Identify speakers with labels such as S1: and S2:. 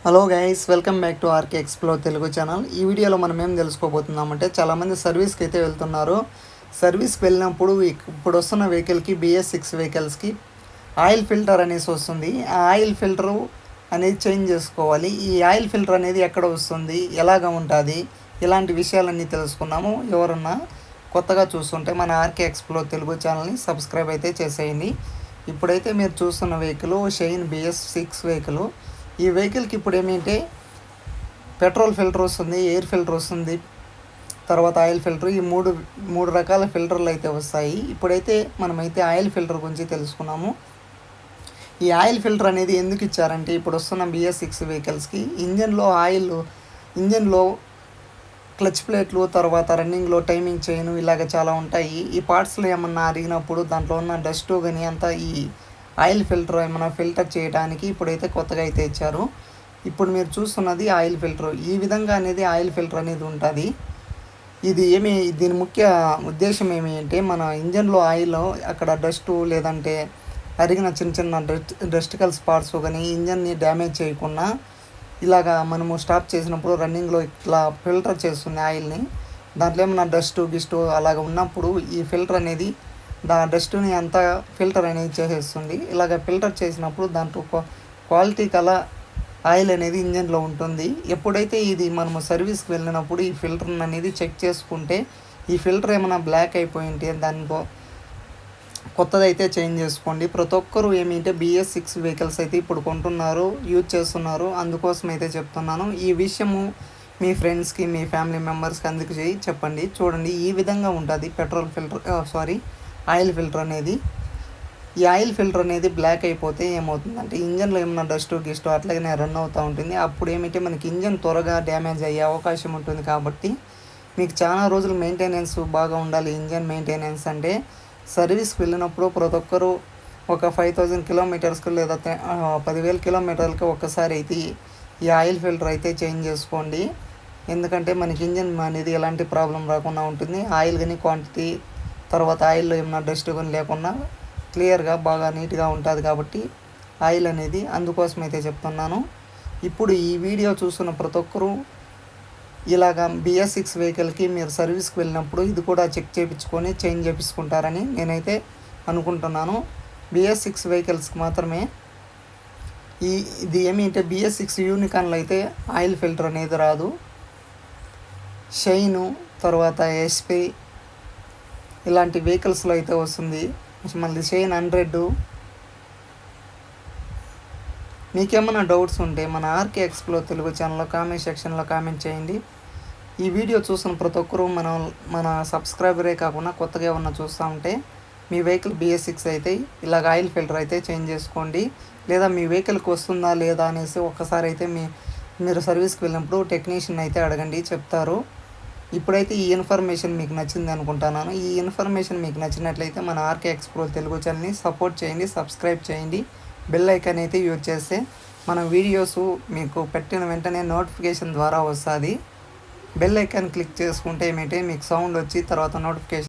S1: Hello guys, welcome back to RK explore Telugu channel. ఈ వీడియోలో మనం ఏం తెలుసుకోబోతున్నామంటే, చాలామంది సర్వీస్కి అయితే వెళ్తున్నారు. సర్వీస్కి వెళ్ళినప్పుడు ఇప్పుడు వస్తున్న వెహికల్కి BS6 వెహికల్స్కి ఆయిల్ ఫిల్టర్ అనేసి వస్తుంది. ఆ ఆయిల్ ఫిల్టరు అనేది చేంజ్ చేసుకోవాలి. ఈ ఆయిల్ ఫిల్టర్ అనేది ఎక్కడ వస్తుంది, ఎలాగ ఉంటుంది, ఇలాంటి విషయాలన్నీ తెలుసుకున్నాము. ఎవరన్నా కొత్తగా చూస్తుంటే మన ఆర్కే ఎక్స్ప్లోర్ తెలుగు ఛానల్ని సబ్స్క్రైబ్ అయితే చేసేయండి. ఇప్పుడైతే మీరు చూస్తున్న వెహికల్ షైన్ BS6 వెహికల్. ఈ వెహికల్కి ఇప్పుడు ఏమిటంటే పెట్రోల్ ఫిల్టర్ వస్తుంది, ఎయిర్ ఫిల్టర్ వస్తుంది, తర్వాత ఆయిల్ ఫిల్టర్. ఈ మూడు రకాల ఫిల్టర్లు అయితే వస్తాయి. ఇప్పుడైతే మనమైతే ఆయిల్ ఫిల్టర్ గురించి తెలుసుకున్నాము. ఈ ఆయిల్ ఫిల్టర్ అనేది ఎందుకు ఇచ్చారంటే, ఇప్పుడు వస్తున్న BS6 వెహికల్స్కి ఇంజన్లో క్లచ్ ప్లేట్లు, తర్వాత రన్నింగ్లో టైమింగ్ చైన్, ఇలాగ చాలా ఉంటాయి. ఈ పార్ట్స్లో ఏమన్నా అరిగినప్పుడు దాంట్లో ఉన్న డస్ట్ కానీ అంతా ఈ ఆయిల్ ఫిల్టర్ ఏమైనా ఫిల్టర్ చేయడానికి ఇప్పుడైతే కొత్తగా అయితే ఇచ్చారు. ఇప్పుడు మీరు చూస్తున్నది ఆయిల్ ఫిల్టర్. ఈ విధంగా అనేది ఆయిల్ ఫిల్టర్ అనేది ఉంటుంది. దీని ముఖ్య ఉద్దేశం ఏమి అంటే, మన ఇంజన్లో ఆయిల్ అక్కడ డస్ట్ లేదంటే అరిగిన చిన్న డస్టికల్ స్పాట్స్ కానీ ఇంజన్ని డ్యామేజ్ చేయకుండా ఇలాగా మనము స్టాప్ చేసినప్పుడు రన్నింగ్లో ఇట్లా ఫిల్టర్ చేస్తుంది ఆయిల్ని. దాంట్లో ఏమైనా గిస్టు అలాగ ఉన్నప్పుడు ఈ ఫిల్టర్ అనేది డస్ట్ని అంతా ఫిల్టర్ అనేది చేసేస్తుంది. ఇలాగ ఫిల్టర్ చేసినప్పుడు దాంట్లో క్వాలిటీ కల ఆయిల్ అనేది ఇంజన్లో ఉంటుంది. ఎప్పుడైతే ఇది మనము సర్వీస్కి వెళ్ళినప్పుడు ఈ ఫిల్టర్ అనేది చెక్ చేసుకుంటే, ఈ ఫిల్టర్ ఏమైనా బ్లాక్ అయిపోయి ఉంటే దానితో కొత్తదైతే చేంజ్ చేసుకోండి. ప్రతి ఒక్కరు ఏమిటంటే BS6 వెహికల్స్ అయితే ఇప్పుడు కొంటున్నారు, యూజ్ చేస్తున్నారు. అందుకోసం అయితే చెప్తున్నాను. ఈ విషయము మీ ఫ్రెండ్స్కి, మీ ఫ్యామిలీ మెంబర్స్కి అందుకు చెప్పండి. చూడండి, ఈ విధంగా ఉంటుంది ఆయిల్ ఫిల్టర్ అనేది. ఈ ఆయిల్ ఫిల్టర్ అనేది బ్లాక్ అయిపోతే ఏమవుతుందంటే, ఇంజన్లో ఏమైనా గిస్టు అట్లాగనే రన్ అవుతూ ఉంటుంది. అప్పుడు ఏమిటంటే మనకి ఇంజన్ త్వరగా డ్యామేజ్ అయ్యే అవకాశం ఉంటుంది. కాబట్టి మీకు చాలా రోజులు మెయింటెనెన్స్ బాగా ఉండాలి. ఇంజన్ మెయింటెనెన్స్ అంటే సర్వీస్కి వెళ్ళినప్పుడు ప్రతి ఒక్కరూ ఒక 5000 కిలోమీటర్స్కి లేదా 10,000 కిలోమీటర్లకి ఒక్కసారి అయితే ఈ ఆయిల్ ఫిల్టర్ అయితే చేంజ్ చేసుకోండి. ఎందుకంటే మనకి ఇంజన్ అనేది ఎలాంటి ప్రాబ్లం రాకుండా ఉంటుంది. ఆయిల్ కానీ క్వాంటిటీ, తర్వాత ఆయిల్లో ఏమైనా డస్ట్ కానీ లేకుండా క్లియర్గా బాగా నీట్గా ఉంటుంది. కాబట్టి ఆయిల్ అనేది అందుకోసం అయితే చెప్తున్నాను. ఇప్పుడు ఈ వీడియో చూస్తున్న ప్రతి ఒక్కరూ ఇలాగా BS6 వెహికల్కి మీరు సర్వీస్కి వెళ్ళినప్పుడు ఇది కూడా చెక్ చేయించుకొని చేంజ్ చేయించుకుంటారని నేనైతే అనుకుంటున్నాను. BS6 వెహికల్స్కి మాత్రమే ఇది ఏమిటంటే BS6 యూనికాన్లో అయితే ఆయిల్ ఫిల్టర్ అనేది రాదు. షైను, తర్వాత SP ఇలాంటి వెహికల్స్లో అయితే వస్తుంది. మళ్ళీ షైన్ 100. మీకేమైనా డౌట్స్ ఉంటే మన ఆర్కే ఎక్స్ప్లోర్ తెలుగు ఛానల్లో కామెంట్ సెక్షన్లో కామెంట్ చేయండి. ఈ వీడియో చూసిన ప్రతి ఒక్కరూ మన సబ్స్క్రైబరే కాకుండా కొత్తగా ఏమన్నా చూస్తూ ఉంటే మీ వెహికల్ BS6 అయితే ఇలాగ ఆయిల్ ఫిల్టర్ అయితే చేంజ్ చేసుకోండి. లేదా మీ వెహికల్కి వస్తుందా లేదా అనేసి ఒక్కసారి అయితే మీరు సర్వీస్కి వెళ్ళినప్పుడు టెక్నీషియన్ అయితే అడగండి, చెప్తారు. ఇప్పుడైతే ఈ ఇన్ఫర్మేషన్ మీకు నచ్చింది అనుకుంటున్నాను. ఈ ఇన్ఫర్మేషన్ మీకు నచ్చినట్లయితే మన ఆర్కే ఎక్స్ప్లోర్ తెలుగు ఛానల్ని సపోర్ట్ చేయండి, సబ్స్క్రైబ్ చేయండి. బెల్ ఐకాన్ అయితే యూజ్ చేస్తే మన వీడియోస్ మీకు పెట్టిన వెంటనే నోటిఫికేషన్ ద్వారా వస్తుంది. బెల్ ఐకాన్ క్లిక్ చేసుకుంటే ఏమిటంటే మీకు సౌండ్ వచ్చి తర్వాత నోటిఫికేషన్